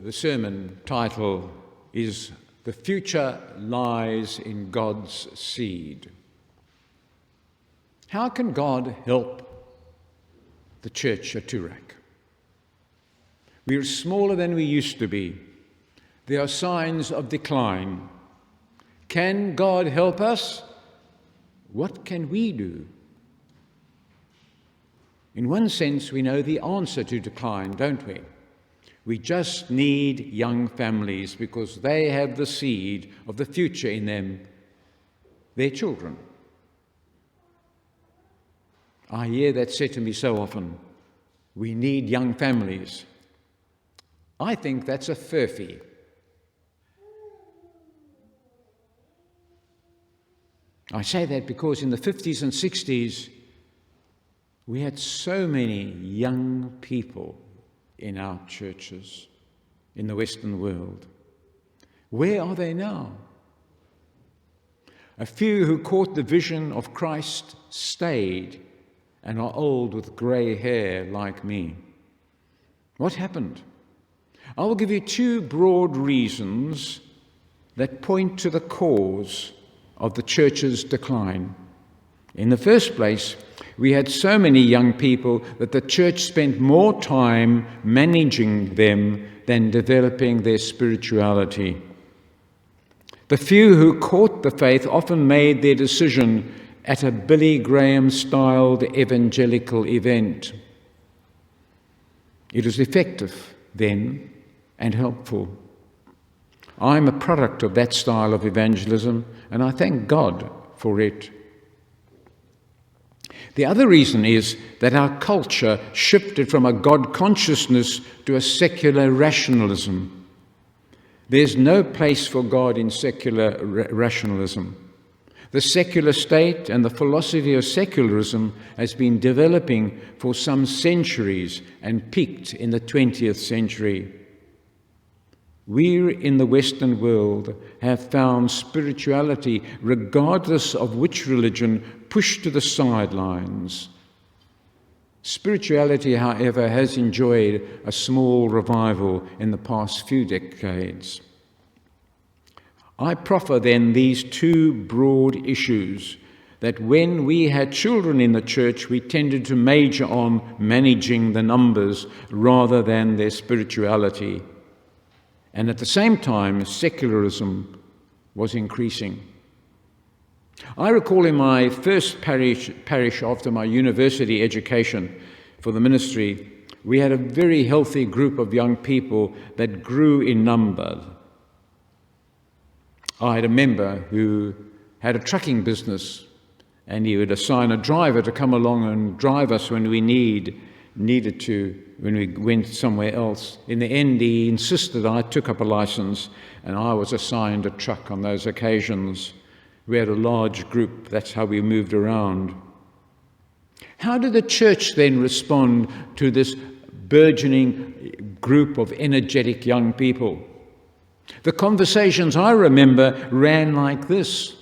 The sermon title is "The Future Lies in God's Seed." How can God help the church at Toorak? We are smaller than we used to be. There are signs of decline. Can God help us? What can we do? In one sense, we know the answer to decline, don't we? We just need young families because they have the seed of the future in them, their children. I hear that said to me so often, we need young families. I think that's a furphy. I say that because in the 50s and 60s, we had so many young people in our churches in the Western world. Where are they now? A few who caught the vision of Christ stayed and are old with grey hair like me. What happened? I will give you two broad reasons that point to the cause of the church's decline. In the first place, we had so many young people that the church spent more time managing them than developing their spirituality. The few who caught the faith often made their decision at a Billy Graham-styled evangelical event. It was effective then and helpful. I'm a product of that style of evangelism, and I thank God for it. The other reason is that our culture shifted from a God consciousness to a secular rationalism. There's no place for God in secular rationalism. The secular state and the philosophy of secularism has been developing for some centuries and peaked in the 20th century. We in the Western world have found spirituality, regardless of which religion, pushed to the sidelines. Spirituality, however, has enjoyed a small revival in the past few decades. I proffer then these two broad issues that when we had children in the church, we tended to major on managing the numbers rather than their spirituality. And at the same time, secularism was increasing. I recall in my first parish after my university education for the ministry, we had a very healthy group of young people that grew in number. I had a member who had a trucking business, and he would assign a driver to come along and drive us when we needed to, when we went somewhere else. In the end, he insisted I took up a license, and I was assigned a truck on those occasions. We had a large group. That's how we moved around. How did the church then respond to this burgeoning group of energetic young people? The conversations I remember ran like this.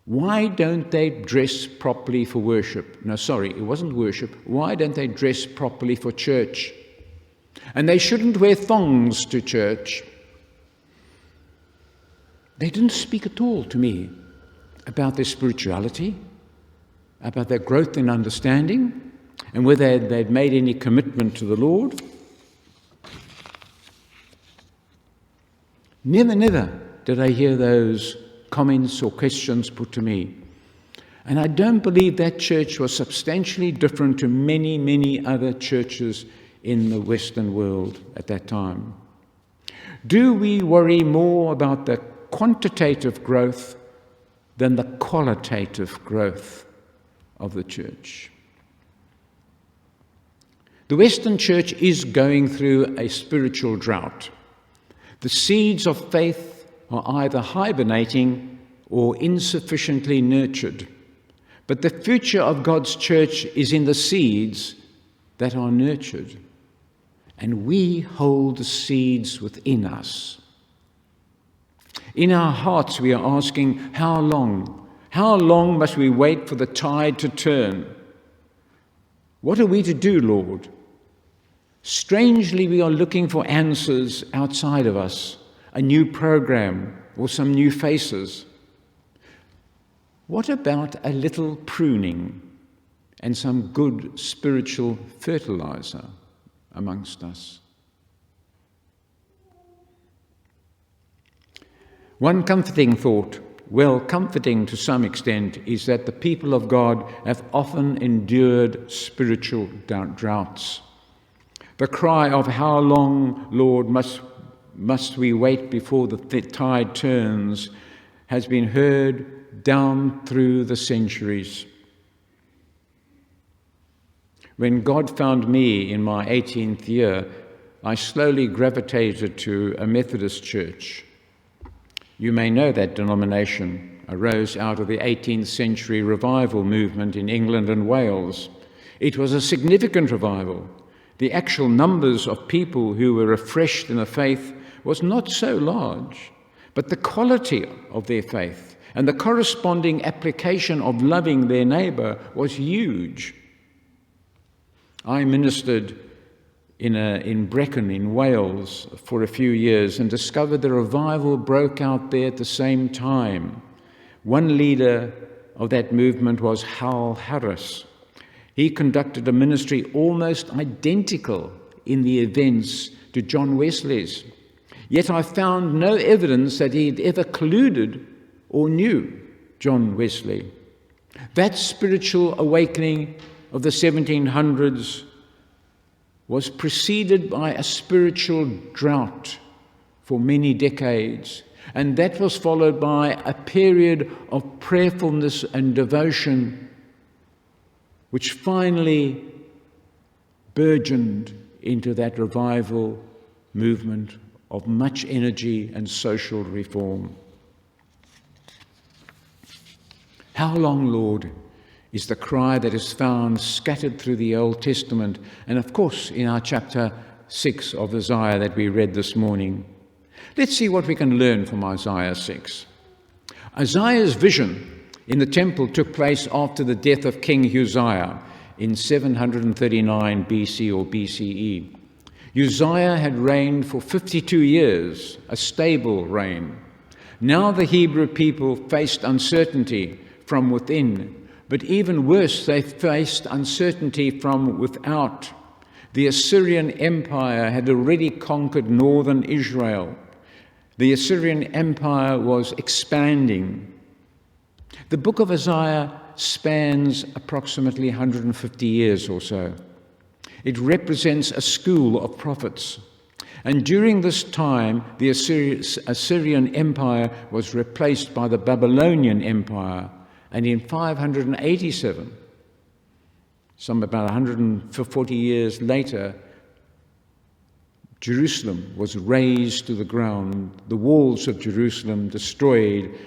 Why don't they dress properly for worship? No, sorry, it wasn't worship. Why don't they dress properly for church? And they shouldn't wear thongs to church. They didn't speak at all to me about their spirituality, about their growth in understanding, and whether they'd made any commitment to the Lord. Never did I hear those comments or questions put to me. And I don't believe that church was substantially different to many, many other churches in the Western world at that time. Do we worry more about the quantitative growth than the qualitative growth of the church? The Western church is going through a spiritual drought. The seeds of faith are either hibernating or insufficiently nurtured. But the future of God's church is in the seeds that are nurtured. And we hold the seeds within us. In our hearts, we are asking, how long? How long must we wait for the tide to turn? What are we to do, Lord? Strangely, we are looking for answers outside of us, a new program or some new faces. What about a little pruning and some good spiritual fertilizer amongst us? One comforting thought, well, comforting to some extent, is that the people of God have often endured spiritual droughts. The cry of "How long, Lord, must we wait before the tide turns" has been heard down through the centuries. When God found me in my 18th year, I slowly gravitated to a Methodist church. You may know that denomination arose out of the 18th century revival movement in England and Wales. It was a significant revival. The actual numbers of people who were refreshed in the faith was not so large, but the quality of their faith and the corresponding application of loving their neighbour was huge. I ministered in Brecon in Wales for a few years and discovered the revival broke out there at the same time. One leader of that movement was Hal Harris. He conducted a ministry almost identical in the events to John Wesley's. Yet I found no evidence that he had ever colluded or knew John Wesley. That spiritual awakening of the 1700s was preceded by a spiritual drought for many decades, and that was followed by a period of prayerfulness and devotion, which finally burgeoned into that revival movement of much energy and social reform. How long, Lord, is the cry that is found scattered through the Old Testament, and of course in our chapter 6 of Isaiah that we read this morning. Let's see what we can learn from Isaiah 6. Isaiah's vision in the temple took place after the death of King Uzziah in 739 BC or BCE. Uzziah had reigned for 52 years, a stable reign. Now the Hebrew people faced uncertainty from within, but even worse, they faced uncertainty from without. The Assyrian Empire had already conquered northern Israel. The Assyrian Empire was expanding. The book of Isaiah spans approximately 150 years or so. It represents a school of prophets. And during this time, the Assyrian Empire was replaced by the Babylonian Empire. And in 587, some about 140 years later, Jerusalem was razed to the ground, the walls of Jerusalem destroyed,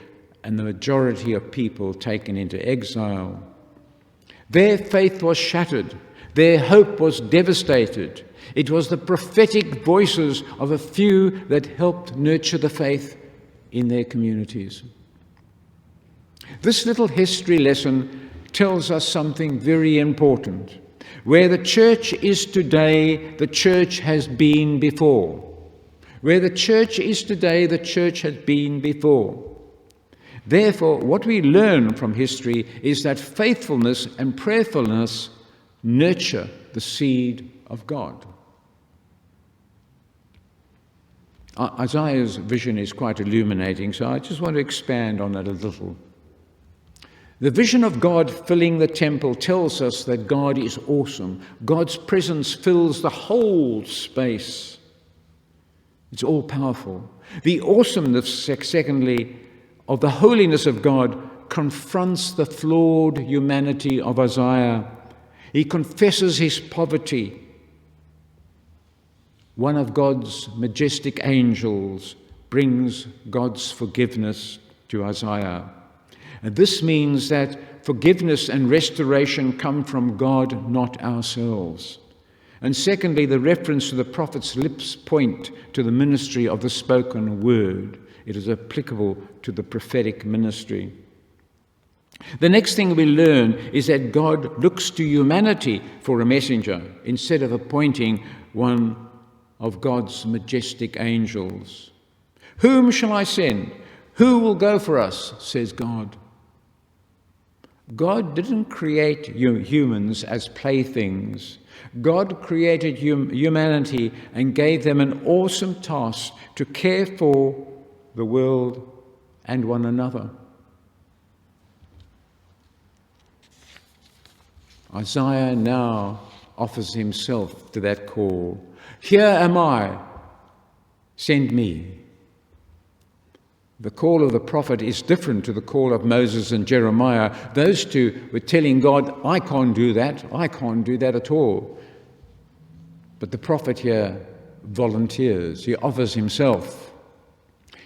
and the majority of people taken into exile. Their faith was shattered. Their hope was devastated. It was the prophetic voices of a few that helped nurture the faith in their communities. This little history lesson tells us something very important. Where the church is today, the church has been before. Where the church is today, the church has been before. Therefore, what we learn from history is that faithfulness and prayerfulness nurture the seed of God. Isaiah's vision is quite illuminating, so I just want to expand on it a little. The vision of God filling the temple tells us that God is awesome. God's presence fills the whole space. It's all powerful. The awesomeness, secondly, of the holiness of God confronts the flawed humanity of Isaiah. He confesses his poverty. One of God's majestic angels brings God's forgiveness to Isaiah. And this means that forgiveness and restoration come from God, not ourselves. And secondly, the reference to the prophet's lips point to the ministry of the spoken word. It is applicable to the prophetic ministry. The next thing we learn is that God looks to humanity for a messenger instead of appointing one of God's majestic angels. "Whom shall I send? Who will go for us?" says God. God didn't create humans as playthings. God created humanity and gave them an awesome task to care for the world and one another. Isaiah now offers himself to that call. "Here am I, send me." The call of the prophet is different to the call of Moses and Jeremiah. Those two were telling God, I can't do that at all. But the prophet here volunteers. He offers himself.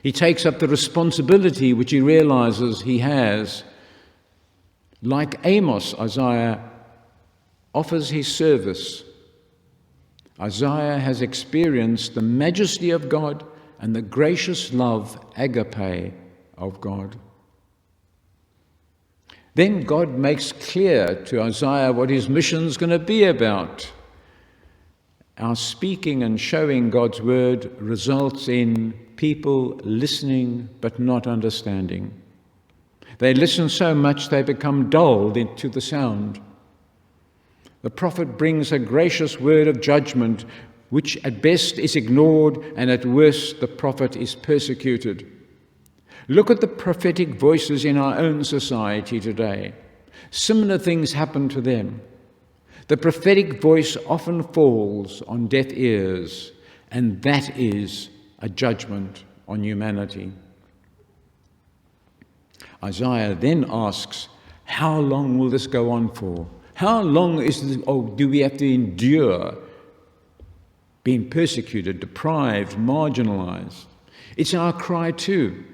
He takes up the responsibility which he realizes he has. Like Amos, Isaiah offers his service. Isaiah has experienced the majesty of God and the gracious love, agape, of God. Then God makes clear to Isaiah what his mission is going to be about. Our speaking and showing God's word results in people listening but not understanding. They listen so much they become dulled into the sound. The prophet brings a gracious word of judgment, which at best is ignored and at worst the prophet is persecuted. Look at the prophetic voices in our own society today. Similar things happen to them. The prophetic voice often falls on deaf ears, and that is a judgment on humanity. Isaiah then asks, how long will this go on for? How long do we have to endure being persecuted, deprived, marginalized? It's our cry too.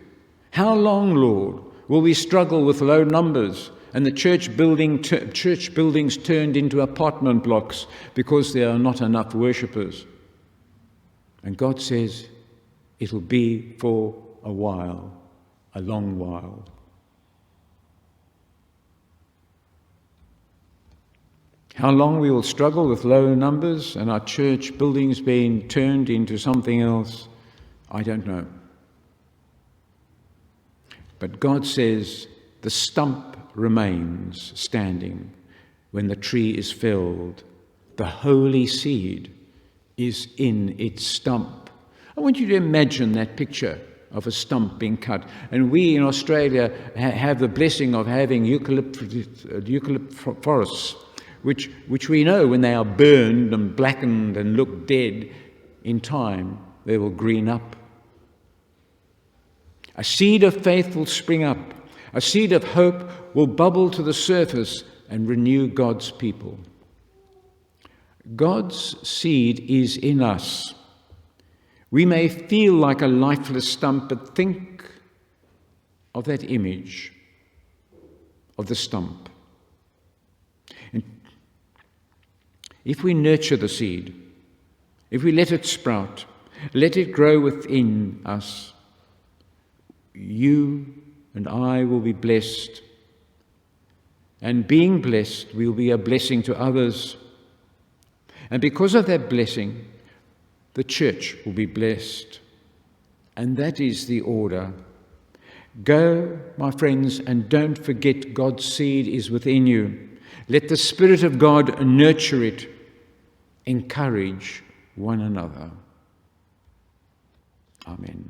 How long, Lord, will we struggle with low numbers and the church buildings turned into apartment blocks because there are not enough worshippers? And God says, it'll be for a while, a long while. How long we will struggle with low numbers and our church buildings being turned into something else, I don't know. But God says the stump remains standing when the tree is felled. The holy seed is in its stump. I want you to imagine that picture of a stump being cut. And we in Australia have the blessing of having eucalypt forests, which we know when they are burned and blackened and look dead, in time they will green up. A seed of faith will spring up. A seed of hope will bubble to the surface and renew God's people. God's seed is in us. We may feel like a lifeless stump, but think of that image of the stump. If we nurture the seed, if we let it sprout, let it grow within us, you and I will be blessed. And being blessed, we'll be a blessing to others. And because of that blessing, the church will be blessed. And that is the order. Go, my friends, and don't forget God's seed is within you. Let the Spirit of God nurture it. Encourage one another. Amen.